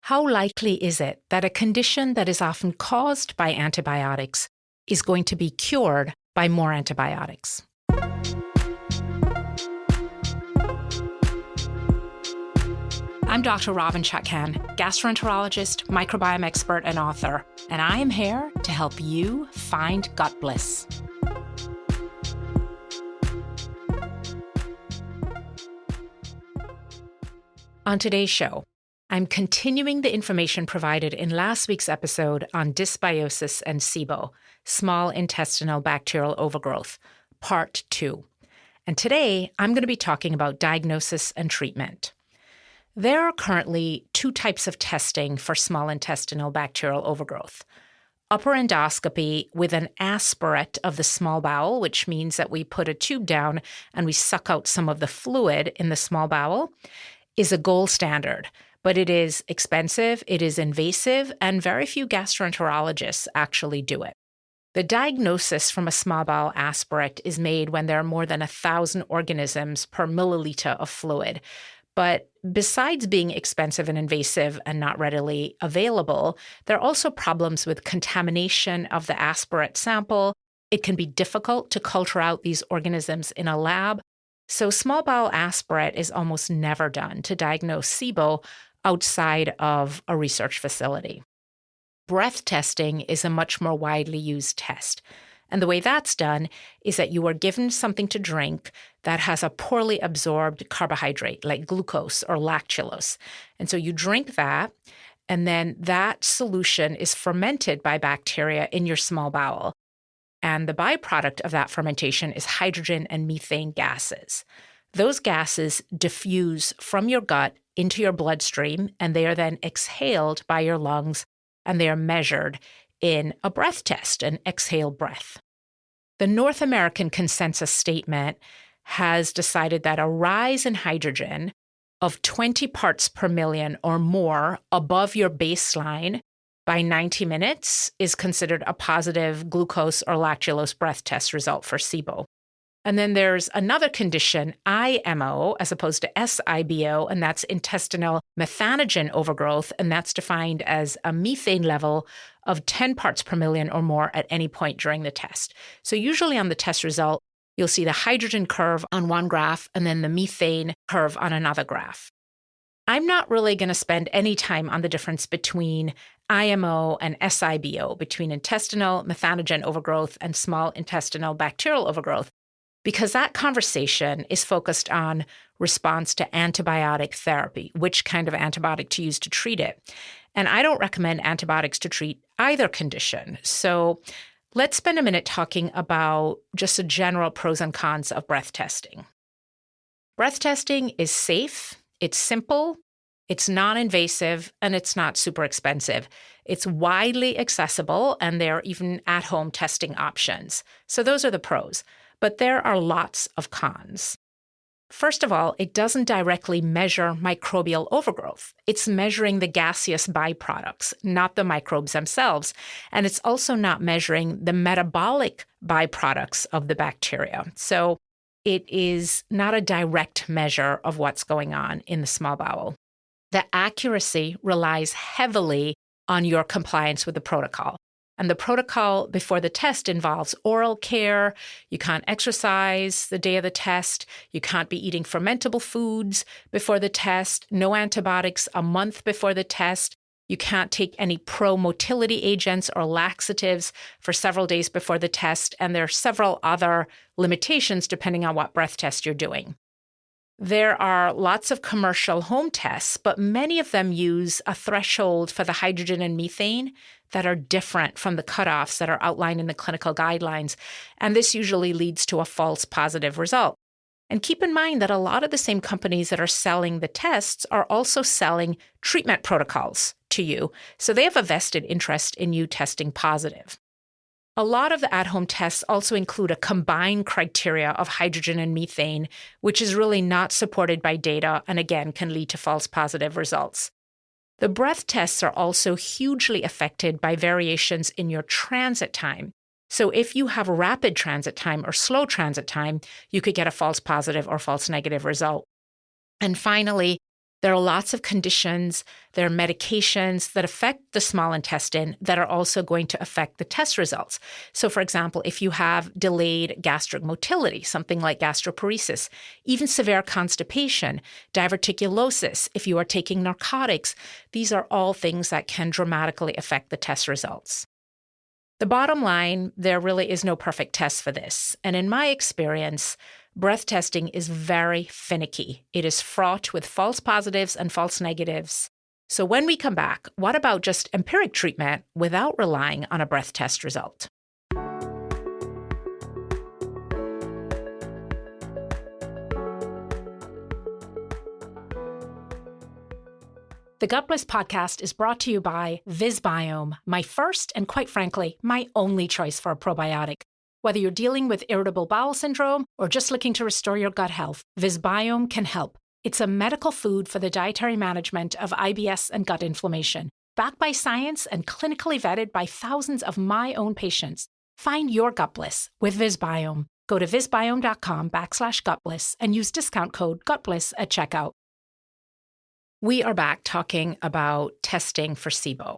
How likely is it that a condition that is often caused by antibiotics is going to be cured by more antibiotics? I'm Dr. Robynne Chutkan, gastroenterologist, microbiome expert, and author, and I am here to help you find gut bliss. On today's show, I'm continuing the information provided in last week's episode on dysbiosis and SIBO, small intestinal bacterial overgrowth, part 2. And today, I'm going to be talking about diagnosis and treatment. There are currently 2 types of testing for small intestinal bacterial overgrowth. Upper endoscopy with an aspirate of the small bowel, which means that we put a tube down and we suck out some of the fluid in the small bowel, is a gold standard. But it is expensive, it is invasive, and very few gastroenterologists actually do it. The diagnosis from a small bowel aspirate is made when there are more than 1,000 organisms per milliliter of fluid. But besides being expensive and invasive and not readily available, there are also problems with contamination of the aspirate sample. It can be difficult to culture out these organisms in a lab. So small bowel aspirate is almost never done to diagnose SIBO outside of a research facility. Breath testing is a much more widely used test. And the way that's done is that you are given something to drink that has a poorly absorbed carbohydrate like glucose or lactulose. And so you drink that, and then that solution is fermented by bacteria in your small bowel. And the byproduct of that fermentation is hydrogen and methane gases. Those gases diffuse from your gut into your bloodstream, and they are then exhaled by your lungs, and they are measured in a breath test, an exhale breath. The North American consensus statement has decided that a rise in hydrogen of 20 parts per million or more above your baseline by 90 minutes is considered a positive glucose or lactulose breath test result for SIBO. And then there's another condition, IMO, as opposed to SIBO, and that's intestinal methanogen overgrowth, and that's defined as a methane level of 10 parts per million or more at any point during the test. So usually on the test result, you'll see the hydrogen curve on one graph and then the methane curve on another graph. I'm not really going to spend any time on the difference between IMO and SIBO, between intestinal methanogen overgrowth and small intestinal bacterial overgrowth, because that conversation is focused on response to antibiotic therapy, which kind of antibiotic to use to treat it. And I don't recommend antibiotics to treat either condition. So let's spend a minute talking about just the general pros and cons of breath testing. Breath testing is safe, it's simple, it's non-invasive, and it's not super expensive. It's widely accessible, and there are even at-home testing options. So those are the pros. But there are lots of cons. First of all, it doesn't directly measure microbial overgrowth. It's measuring the gaseous byproducts, not the microbes themselves. And it's also not measuring the metabolic byproducts of the bacteria. So it is not a direct measure of what's going on in the small bowel. The accuracy relies heavily on your compliance with the protocol. And the protocol before the test involves oral care. You can't exercise the day of the test. You can't be eating fermentable foods before the test. No antibiotics a month before the test. You can't take any pro-motility agents or laxatives for several days before the test. And there are several other limitations depending on what breath test you're doing. There are lots of commercial home tests, but many of them use a threshold for the hydrogen and methane that are different from the cutoffs that are outlined in the clinical guidelines, and this usually leads to a false positive result. And keep in mind that a lot of the same companies that are selling the tests are also selling treatment protocols to you, so they have a vested interest in you testing positive. A lot of the at-home tests also include a combined criteria of hydrogen and methane, which is really not supported by data and again can lead to false positive results. The breath tests are also hugely affected by variations in your transit time. So if you have rapid transit time or slow transit time, you could get a false positive or false negative result. And finally, There are lots of conditions, there are medications that affect the small intestine that are also going to affect the test results. So, for example, if you have delayed gastric motility, something like gastroparesis, even severe constipation, diverticulosis, if you are taking narcotics, these are all things that can dramatically affect the test results. The bottom line, there really is no perfect test for this. And in my experience, breath testing is very finicky. It is fraught with false positives and false negatives. So when we come back, what about just empiric treatment without relying on a breath test result? The Gut Bliss podcast is brought to you by Dysbiome, my first and quite frankly, my only choice for a probiotic. Whether you're dealing with irritable bowel syndrome or just looking to restore your gut health, Dysbiome can help. It's a medical food for the dietary management of IBS and gut inflammation. Backed by science and clinically vetted by thousands of my own patients. Find your Gut Bliss with Dysbiome. Go to dysbiome.com/gutbliss and use discount code GUTBLISS at checkout. We are back talking about testing for SIBO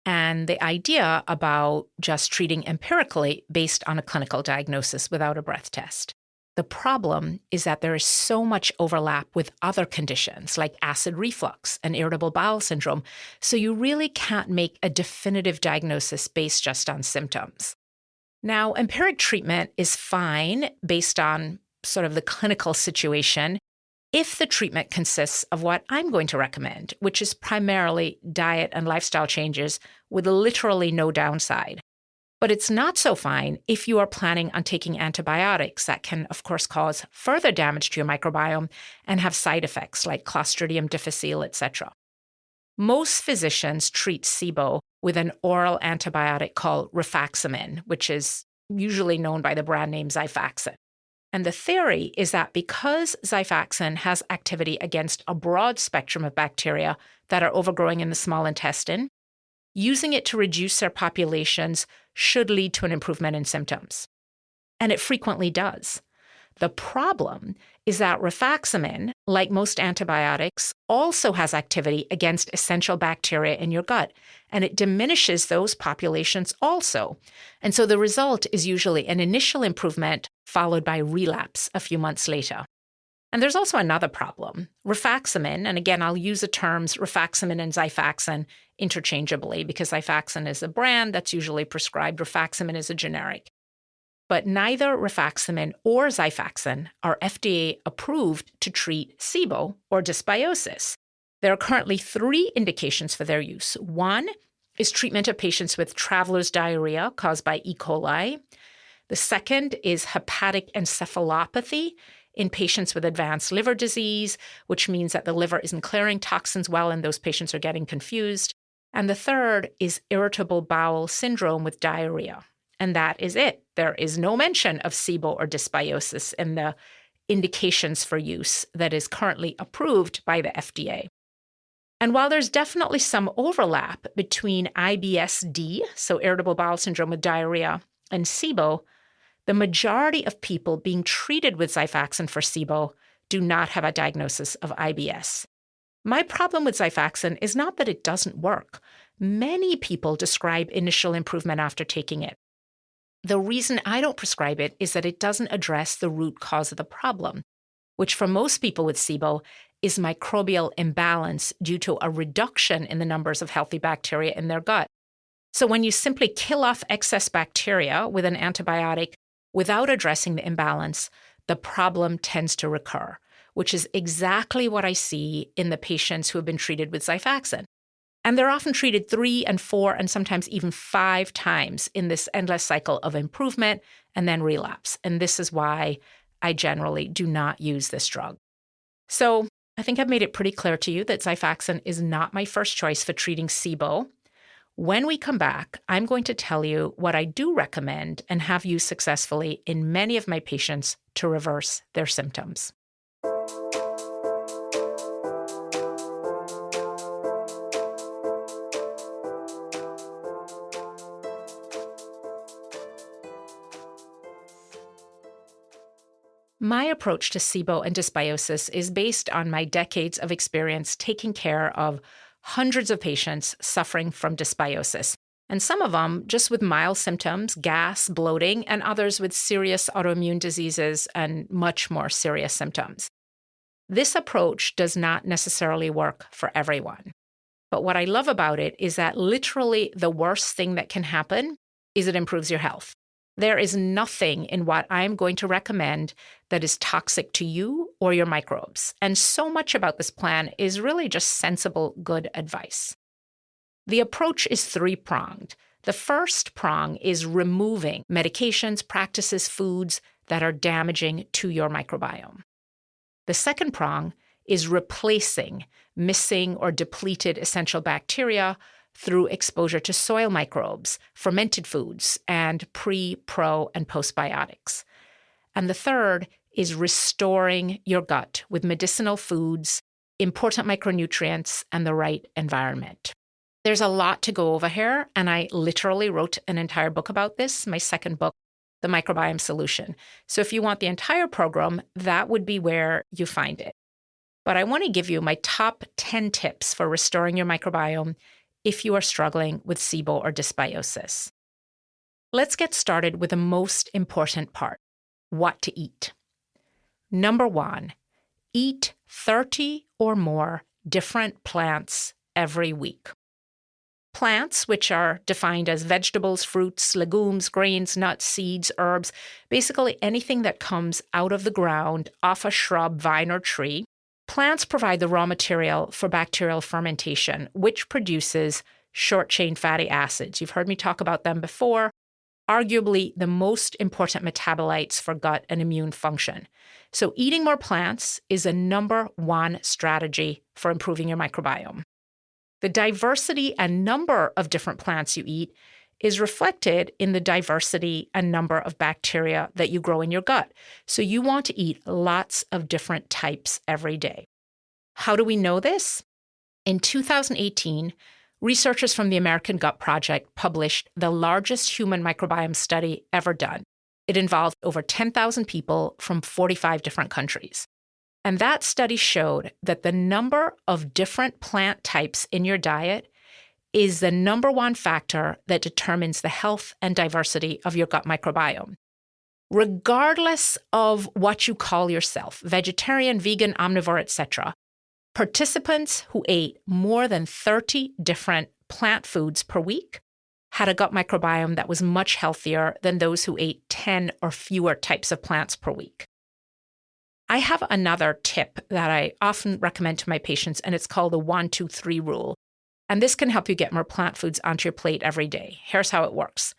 and the idea about just treating empirically based on a clinical diagnosis without a breath test. The problem is that there is so much overlap with other conditions like acid reflux and irritable bowel syndrome, so you really can't make a definitive diagnosis based just on symptoms. Now, empiric treatment is fine based on sort of the clinical situation if the treatment consists of what I'm going to recommend, which is primarily diet and lifestyle changes with literally no downside. But it's not so fine if you are planning on taking antibiotics that can, of course, cause further damage to your microbiome and have side effects like Clostridium difficile, etc. Most physicians treat SIBO with an oral antibiotic called rifaximin, which is usually known by the brand name Xifaxan. And the theory is that because Xifaxan has activity against a broad spectrum of bacteria that are overgrowing in the small intestine, using it to reduce their populations should lead to an improvement in symptoms. And it frequently does. The problem is that rifaximin, like most antibiotics, also has activity against essential bacteria in your gut, and it diminishes those populations also. And so the result is usually an initial improvement followed by relapse a few months later. And there's also another problem. Rifaximin, and again, I'll use the terms rifaximin and Xifaxan interchangeably because Xifaxan is a brand that's usually prescribed, rifaximin is a generic. But neither rifaximin or Xifaxan are FDA approved to treat SIBO or dysbiosis. There are currently 3 indications for their use. One is treatment of patients with traveler's diarrhea caused by E. coli. The second is hepatic encephalopathy in patients with advanced liver disease, which means that the liver isn't clearing toxins well and those patients are getting confused. And the third is irritable bowel syndrome with diarrhea. And that is it. There is no mention of SIBO or dysbiosis in the indications for use that is currently approved by the FDA. And while there's definitely some overlap between IBS-D, so irritable bowel syndrome with diarrhea, and SIBO, the majority of people being treated with Xifaxan for SIBO do not have a diagnosis of IBS. My problem with Xifaxan is not that it doesn't work. Many people describe initial improvement after taking it. The reason I don't prescribe it is that it doesn't address the root cause of the problem, which for most people with SIBO is microbial imbalance due to a reduction in the numbers of healthy bacteria in their gut. So when you simply kill off excess bacteria with an antibiotic without addressing the imbalance, the problem tends to recur, which is exactly what I see in the patients who have been treated with Xifaxan. And they're often treated 3 and 4 and sometimes even 5 times in this endless cycle of improvement and then relapse. And this is why I generally do not use this drug. So I think I've made it pretty clear to you that Xifaxan is not my first choice for treating SIBO. When we come back, I'm going to tell you what I do recommend and have used successfully in many of my patients to reverse their symptoms. My approach to SIBO and dysbiosis is based on my decades of experience taking care of hundreds of patients suffering from dysbiosis, and some of them just with mild symptoms, gas, bloating, and others with serious autoimmune diseases and much more serious symptoms. This approach does not necessarily work for everyone. But what I love about it is that literally the worst thing that can happen is it improves your health. There is nothing in what I'm going to recommend that is toxic to you or your microbes. And so much about this plan is really just sensible, good advice. The approach is three-pronged. The first prong is removing medications, practices, foods that are damaging to your microbiome. The second prong is replacing missing or depleted essential bacteria through exposure to soil microbes, fermented foods, and pre, pro, and postbiotics. And the third is restoring your gut with medicinal foods, important micronutrients, and the right environment. There's a lot to go over here, and I literally wrote an entire book about this, my second book, The Microbiome Solution. So if you want the entire program, that would be where you find it. But I want to give you my top 10 tips for restoring your microbiome if you are struggling with SIBO or dysbiosis. Let's get started with the most important part, what to eat. Number 1, eat 30 or more different plants every week. Plants, which are defined as vegetables, fruits, legumes, grains, nuts, seeds, herbs, basically anything that comes out of the ground, off a shrub, vine, or tree. Plants provide the raw material for bacterial fermentation, which produces short-chain fatty acids. You've heard me talk about them before, arguably the most important metabolites for gut and immune function. So eating more plants is a number one strategy for improving your microbiome. The diversity and number of different plants you eat is reflected in the diversity and number of bacteria that you grow in your gut. So you want to eat lots of different types every day. How do we know this? In 2018, researchers from the American Gut Project published the largest human microbiome study ever done. It involved over 10,000 people from 45 different countries. And that study showed that the number of different plant types in your diet is the number one factor that determines the health and diversity of your gut microbiome. Regardless of what you call yourself, vegetarian, vegan, omnivore, etc., participants who ate more than 30 different plant foods per week had a gut microbiome that was much healthier than those who ate 10 or fewer types of plants per week. I have another tip that I often recommend to my patients, and it's called the 1-2-3 rule. And this can help you get more plant foods onto your plate every day. Here's how it works.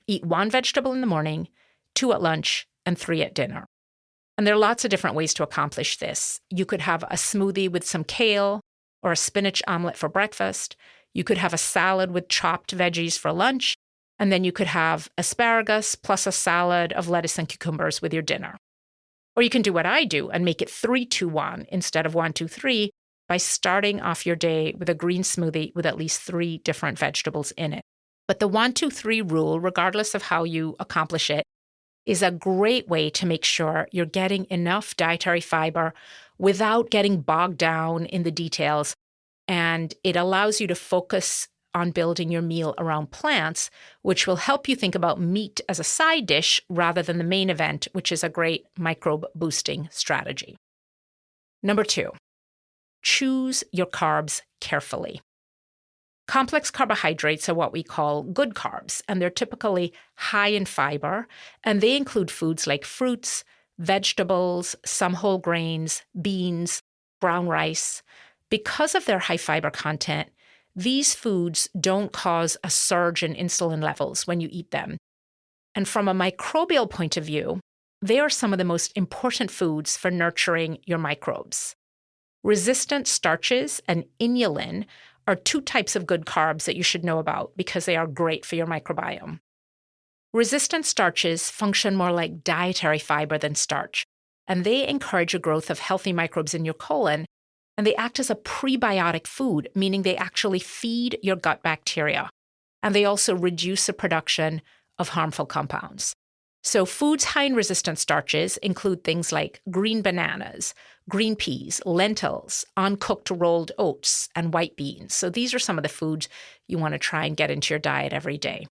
Eat 1 vegetable in the morning, 2 at lunch, and 3 at dinner. And there are lots of different ways to accomplish this. You could have a smoothie with some kale or a spinach omelet for breakfast. You could have a salad with chopped veggies for lunch. And then you could have asparagus plus a salad of lettuce and cucumbers with your dinner. Or you can do what I do and make it 3-2-1 instead of 1-2-3 by starting off your day with a green smoothie with at least 3 different vegetables in it. But the 1-2-3 rule, regardless of how you accomplish it, is a great way to make sure you're getting enough dietary fiber without getting bogged down in the details. And it allows you to focus on building your meal around plants, which will help you think about meat as a side dish rather than the main event, which is a great microbe boosting strategy. Number 2, choose your carbs carefully. Complex carbohydrates are what we call good carbs, and they're typically high in fiber, and they include foods like fruits, vegetables, some whole grains, beans, brown rice. Because of their high fiber content, these foods don't cause a surge in insulin levels when you eat them. And from a microbial point of view, they are some of the most important foods for nurturing your microbes. Resistant starches and inulin are 2 types of good carbs that you should know about because they are great for your microbiome. Resistant starches function more like dietary fiber than starch, and they encourage the growth of healthy microbes in your colon, and they act as a prebiotic food, meaning they actually feed your gut bacteria, and they also reduce the production of harmful compounds. So foods high in resistant starches include things like green bananas, green peas, lentils, uncooked rolled oats, and white beans. So these are some of the foods you want to try and get into your diet every day.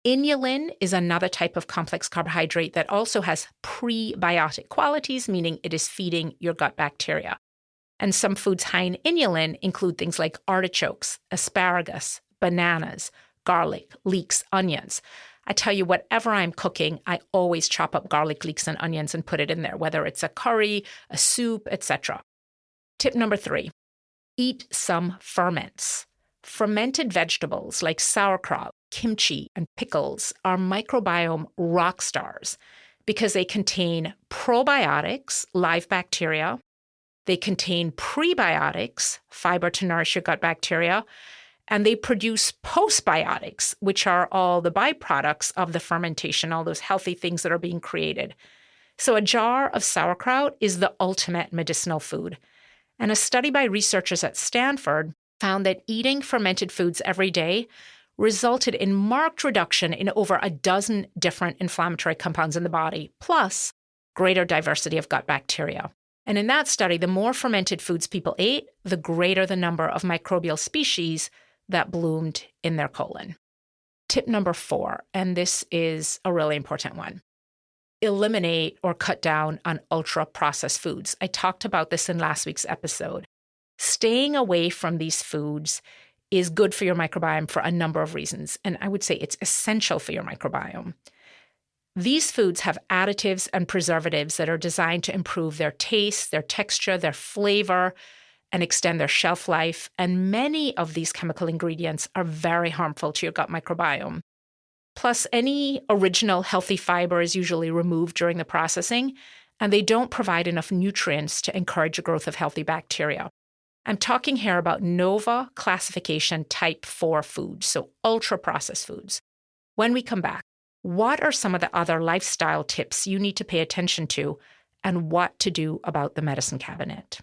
Inulin is another type of complex carbohydrate that also has prebiotic qualities, meaning it is feeding your gut bacteria. And some foods high in inulin include things like artichokes, asparagus, bananas, garlic, leeks, onions. I tell you, whatever I'm cooking, I always chop up garlic, leeks, and onions and put it in there, whether it's a curry, a soup, etc. Tip number 3, eat some ferments. Fermented vegetables like sauerkraut, kimchi, and pickles are microbiome rock stars because they contain probiotics, live bacteria. They contain prebiotics, fiber to nourish your gut bacteria, and they produce postbiotics, which are all the byproducts of the fermentation, all those healthy things that are being created. So a jar of sauerkraut is the ultimate medicinal food. And a study by researchers at Stanford found that eating fermented foods every day resulted in marked reduction in over a dozen different inflammatory compounds in the body, plus greater diversity of gut bacteria. And in that study, the more fermented foods people ate, the greater the number of microbial species that bloomed in their colon. Tip number 4, and this is a really important one. Eliminate or cut down on ultra-processed foods. I talked about this in last week's episode. Staying away from these foods is good for your microbiome for a number of reasons, and I would say it's essential for your microbiome. These foods have additives and preservatives that are designed to improve their taste, their texture, their flavor, and extend their shelf life. And many of these chemical ingredients are very harmful to your gut microbiome. Plus, any original healthy fiber is usually removed during the processing, and they don't provide enough nutrients to encourage the growth of healthy bacteria. I'm talking here about NOVA classification type 4 foods, so ultra-processed foods. When we come back, what are some of the other lifestyle tips you need to pay attention to, and what to do about the medicine cabinet?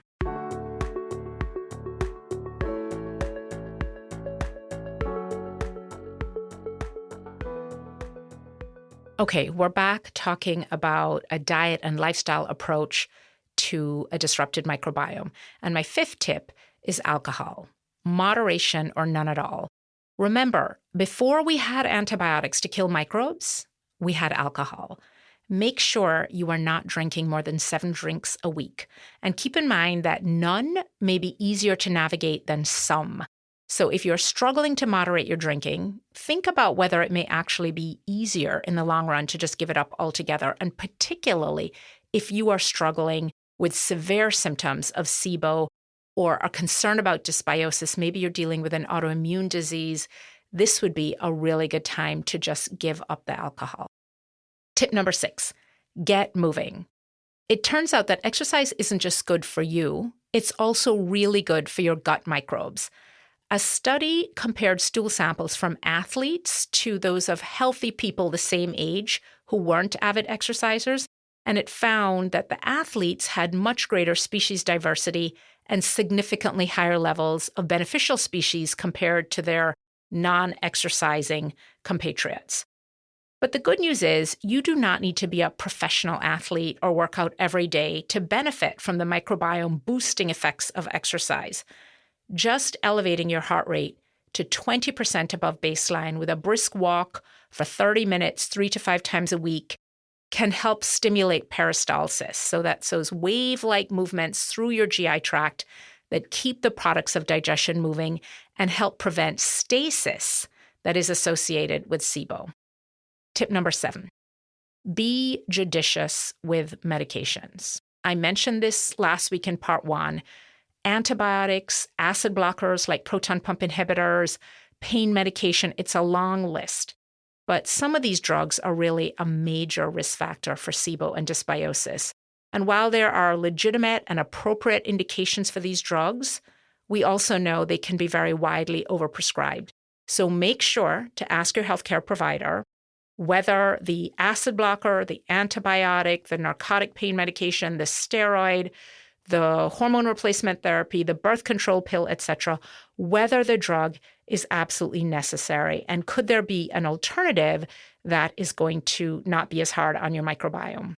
Okay, we're back talking about a diet and lifestyle approach to a disrupted microbiome. And my 5th tip is alcohol. Moderation or none at all. Remember, before we had antibiotics to kill microbes, we had alcohol. Make sure you are not drinking more than 7 drinks a week. And keep in mind that none may be easier to navigate than some. So if you're struggling to moderate your drinking, think about whether it may actually be easier in the long run to just give it up altogether, and particularly if you are struggling with severe symptoms of SIBO or are concerned about dysbiosis, maybe you're dealing with an autoimmune disease, this would be a really good time to just give up the alcohol. Tip number 6, get moving. It turns out that exercise isn't just good for you, it's also really good for your gut microbes. A study compared stool samples from athletes to those of healthy people the same age who weren't avid exercisers, and it found that the athletes had much greater species diversity and significantly higher levels of beneficial species compared to their non-exercising compatriots. But the good news is you do not need to be a professional athlete or work out every day to benefit from the microbiome boosting effects of exercise. Just elevating your heart rate to 20% above baseline with a brisk walk for 30 minutes, 3 to 5 times a week, can help stimulate peristalsis. So that's those wave-like movements through your GI tract that keep the products of digestion moving and help prevent stasis that is associated with SIBO. Tip number 7, be judicious with medications. I mentioned this last week in part 1. Antibiotics, acid blockers like proton pump inhibitors, pain medication, it's a long list. But some of these drugs are really a major risk factor for SIBO and dysbiosis. And while there are legitimate and appropriate indications for these drugs, we also know they can be very widely overprescribed. So make sure to ask your healthcare provider whether the acid blocker, the antibiotic, the narcotic pain medication, the steroid, the hormone replacement therapy, the birth control pill, etc., whether the drug is absolutely necessary. And could there be an alternative that is going to not be as hard on your microbiome?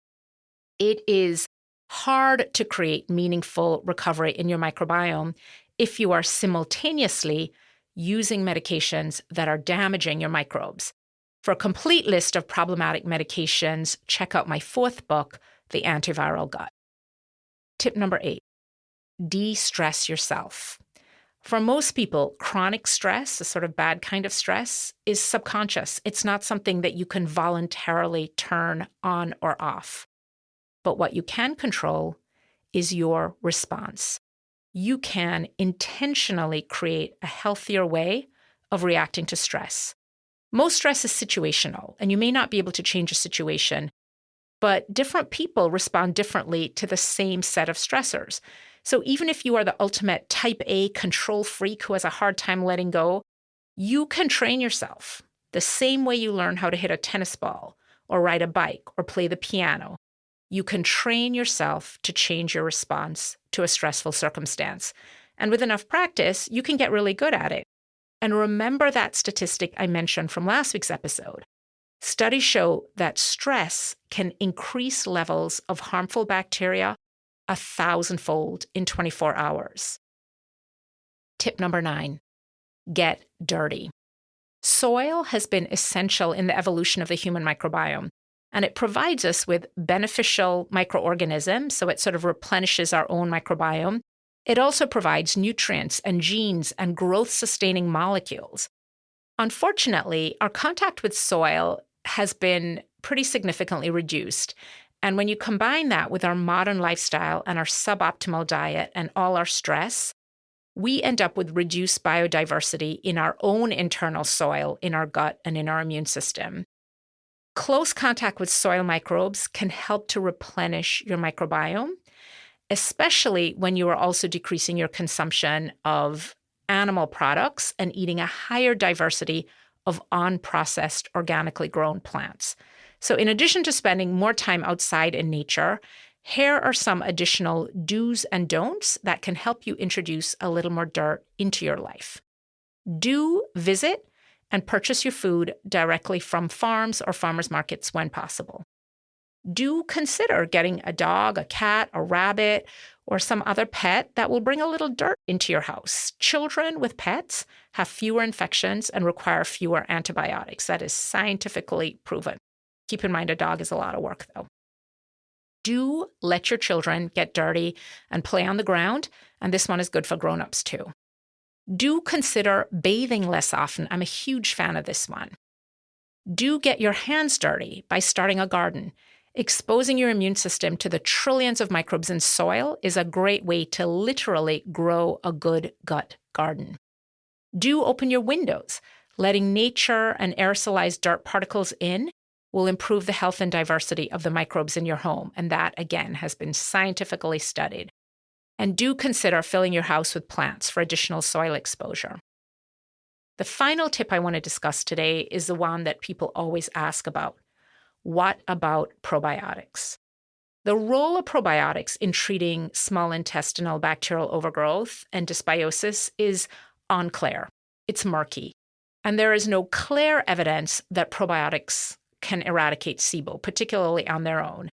It is hard to create meaningful recovery in your microbiome if you are simultaneously using medications that are damaging your microbes. For a complete list of problematic medications, check out my 4th book, The Antiviral Gut. Tip number 8, de-stress yourself. For most people, chronic stress, a sort of bad kind of stress, is subconscious. It's not something that you can voluntarily turn on or off. But what you can control is your response. You can intentionally create a healthier way of reacting to stress. Most stress is situational, and you may not be able to change a situation, but different people respond differently to the same set of stressors. So even if you are the ultimate type A control freak who has a hard time letting go, you can train yourself the same way you learn how to hit a tennis ball or ride a bike or play the piano. You can train yourself to change your response to a stressful circumstance. And with enough practice, you can get really good at it. And remember that statistic I mentioned from last week's episode. Studies show that stress can increase levels of harmful bacteria 1,000-fold in 24 hours. Tip number 9, get dirty. Soil has been essential in the evolution of the human microbiome, and it provides us with beneficial microorganisms, so it sort of replenishes our own microbiome. It also provides nutrients and genes and growth-sustaining molecules. Unfortunately, our contact with soil has been pretty significantly reduced. And when you combine that with our modern lifestyle and our suboptimal diet and all our stress, we end up with reduced biodiversity in our own internal soil, in our gut, and in our immune system. Close contact with soil microbes can help to replenish your microbiome, especially when you are also decreasing your consumption of animal products and eating a higher diversity of unprocessed, organically grown plants. So in addition to spending more time outside in nature, here are some additional do's and don'ts that can help you introduce a little more dirt into your life. Do visit and purchase your food directly from farms or farmers markets when possible. Do consider getting a dog, a cat, a rabbit, or some other pet that will bring a little dirt into your house. Children with pets have fewer infections and require fewer antibiotics. That is scientifically proven. Keep in mind, a dog is a lot of work, though. Do let your children get dirty and play on the ground, and this one is good for grown-ups too. Do consider bathing less often. I'm a huge fan of this one. Do get your hands dirty by starting a garden. Exposing your immune system to the trillions of microbes in soil is a great way to literally grow a good gut garden. Do open your windows. Letting nature and aerosolized dirt particles in will improve the health and diversity of the microbes in your home, and that, again, has been scientifically studied. And do consider filling your house with plants for additional soil exposure. The final tip I want to discuss today is the one that people always ask about. What about probiotics? The role of probiotics in treating small intestinal bacterial overgrowth and dysbiosis is unclear. It's murky. And there is no clear evidence that probiotics can eradicate SIBO, particularly on their own.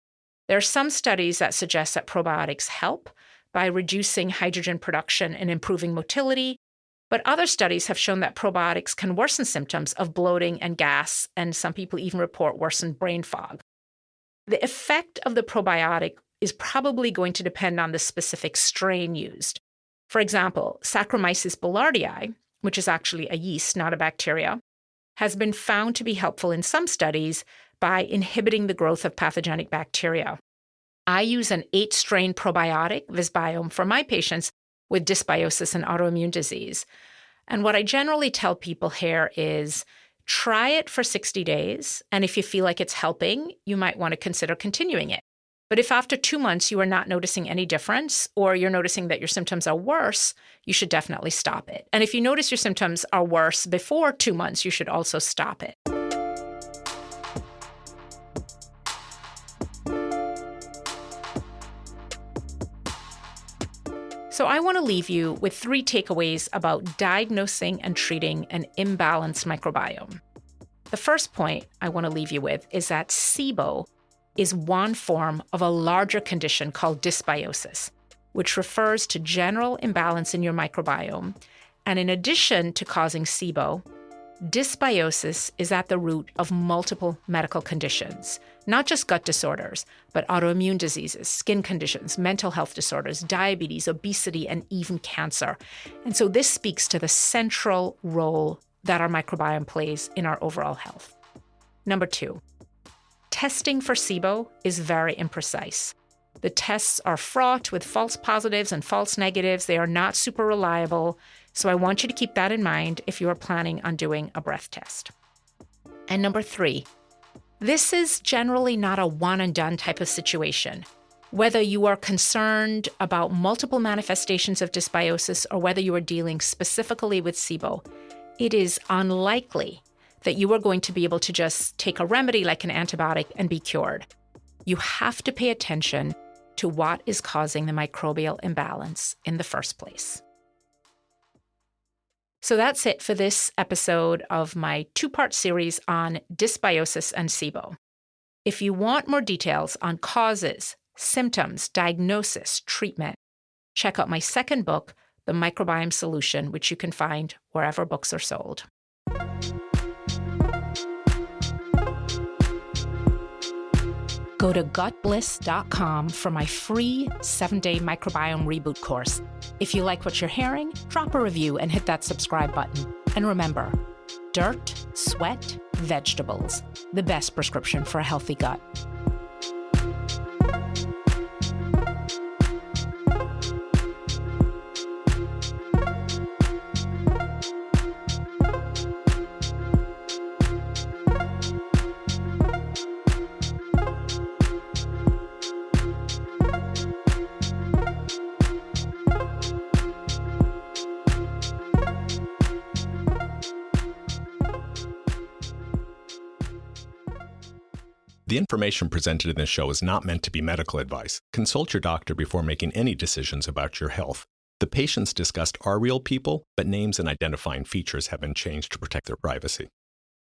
There are some studies that suggest that probiotics help by reducing hydrogen production and improving motility, but other studies have shown that probiotics can worsen symptoms of bloating and gas, and some people even report worsened brain fog. The effect of the probiotic is probably going to depend on the specific strain used. For example, Saccharomyces boulardii, which is actually a yeast, not a bacteria, has been found to be helpful in some studies by inhibiting the growth of pathogenic bacteria. I use an 8-strain probiotic, Dysbiome, for my patients with dysbiosis and autoimmune disease. And what I generally tell people here is try it for 60 days, and if you feel like it's helping, you might want to consider continuing it. But if after 2 months you are not noticing any difference, or you're noticing that your symptoms are worse, you should definitely stop it. And if you notice your symptoms are worse before 2 months, you should also stop it. So I want to leave you with 3 takeaways about diagnosing and treating an imbalanced microbiome. The first point I want to leave you with is that SIBO is one form of a larger condition called dysbiosis, which refers to general imbalance in your microbiome. And in addition to causing SIBO, dysbiosis is at the root of multiple medical conditions, not just gut disorders, but autoimmune diseases, skin conditions, mental health disorders, diabetes, obesity, and even cancer. And so this speaks to the central role that our microbiome plays in our overall health. Number 2, testing for SIBO is very imprecise. The tests are fraught with false positives and false negatives. They are not super reliable. So I want you to keep that in mind if you are planning on doing a breath test. And number 3, this is generally not a one and done type of situation. Whether you are concerned about multiple manifestations of dysbiosis or whether you are dealing specifically with SIBO, it is unlikely that you are going to be able to just take a remedy like an antibiotic and be cured. You have to pay attention to what is causing the microbial imbalance in the first place. So that's it for this episode of my 2-part series on dysbiosis and SIBO. If you want more details on causes, symptoms, diagnosis, treatment, check out my second book, The Microbiome Solution, which you can find wherever books are sold. Go to gutbliss.com for my free 7-day microbiome reboot course. If you like what you're hearing, drop a review and hit that subscribe button. And remember, dirt, sweat, vegetables, the best prescription for a healthy gut. The information presented in this show is not meant to be medical advice. Consult your doctor before making any decisions about your health. The patients discussed are real people, but names and identifying features have been changed to protect their privacy.